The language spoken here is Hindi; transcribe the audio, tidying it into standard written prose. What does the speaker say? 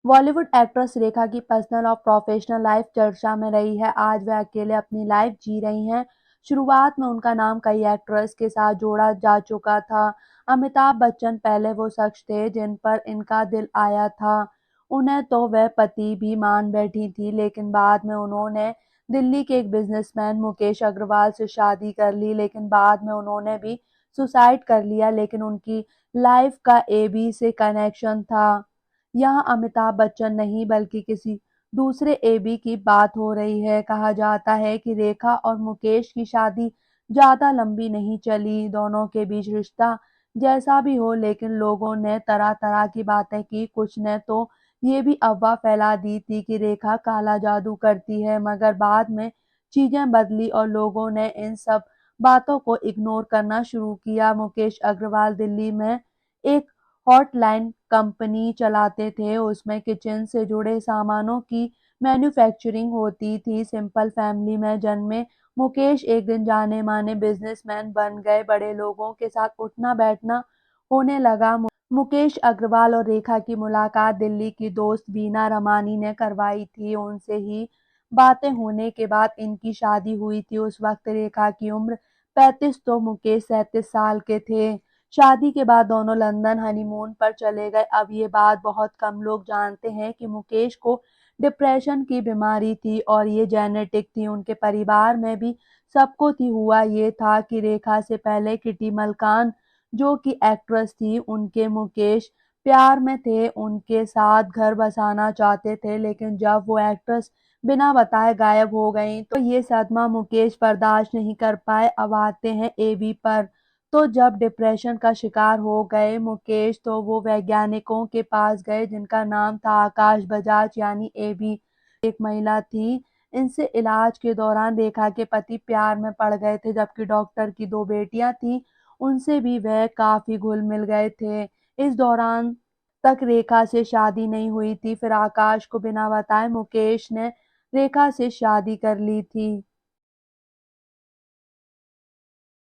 बॉलीवुड एक्ट्रेस रेखा की पर्सनल और प्रोफेशनल लाइफ चर्चा में रही है। आज वे अकेले अपनी लाइफ जी रही हैं। शुरुआत में उनका नाम कई एक्ट्रेस के साथ जोड़ा जा चुका था। अमिताभ बच्चन पहले वो शख्स थे जिन पर इनका दिल आया था। उन्हें तो वह पति भी मान बैठी थी, लेकिन बाद में उन्होंने दिल्ली के एक बिजनेसमैन मुकेश अग्रवाल से शादी कर ली। लेकिन बाद में उन्होंने भी सुसाइड कर लिया। लेकिन उनकी लाइफ का एबी से कनेक्शन था। यहाँ अमिताभ बच्चन नहीं बल्कि किसी दूसरे एबी की बात हो रही है। कहा जाता है कि रेखा और मुकेश की शादी ज्यादा लंबी नहीं चली। दोनों के बीच रिश्ता जैसा भी हो, लेकिन लोगों ने तरह तरह की बातें की। कुछ ने तो ये भी अफवाह फैला दी थी कि रेखा काला जादू करती है, मगर बाद में चीजें बदली और लोगों ने इन सब बातों को इग्नोर करना शुरू किया। मुकेश अग्रवाल दिल्ली में एक हॉटलाइन कंपनी चलाते थे। उसमें किचन से जुड़े सामानों की मैन्युफैक्चरिंग होती थी। सिंपल फैमिली में जन्मे मुकेश एक दिन जाने माने बिजनेसमैन बन गए। बड़े लोगों के साथ उठना बैठना होने लगा। मुकेश अग्रवाल और रेखा की मुलाकात दिल्ली की दोस्त वीना रमानी ने करवाई थी। उनसे ही बातें होने के बाद इनकी शादी हुई थी। उस वक्त रेखा की उम्र 35 तो मुकेश 37 साल के थे। शादी के बाद दोनों लंदन हनीमून पर चले गए। अब ये बात बहुत कम लोग जानते हैं कि मुकेश को डिप्रेशन की बीमारी थी और ये जेनेटिक थी। उनके परिवार में भी सबको थी। हुआ ये था कि रेखा से पहले किटी मलकान, जो कि एक्ट्रेस थी, उनके मुकेश प्यार में थे। उनके साथ घर बसाना चाहते थे, लेकिन जब वो एक्ट्रेस बिना बताए गायब हो गई तो ये सदमा मुकेश बर्दाश्त नहीं कर पाए। अब आते हैं एबी पर। तो जब डिप्रेशन का शिकार हो गए मुकेश, तो वो वैज्ञानिकों के पास गए जिनका नाम था आकाश बजाज यानी एबी। एक महिला थी। इनसे इलाज के दौरान रेखा के पति प्यार में पड़ गए थे, जबकि डॉक्टर की दो बेटियां थीं, उनसे भी वह काफी घुल मिल गए थे। इस दौरान तक रेखा से शादी नहीं हुई थी। फिर आकाश को बिना बताए मुकेश ने रेखा से शादी कर ली थी।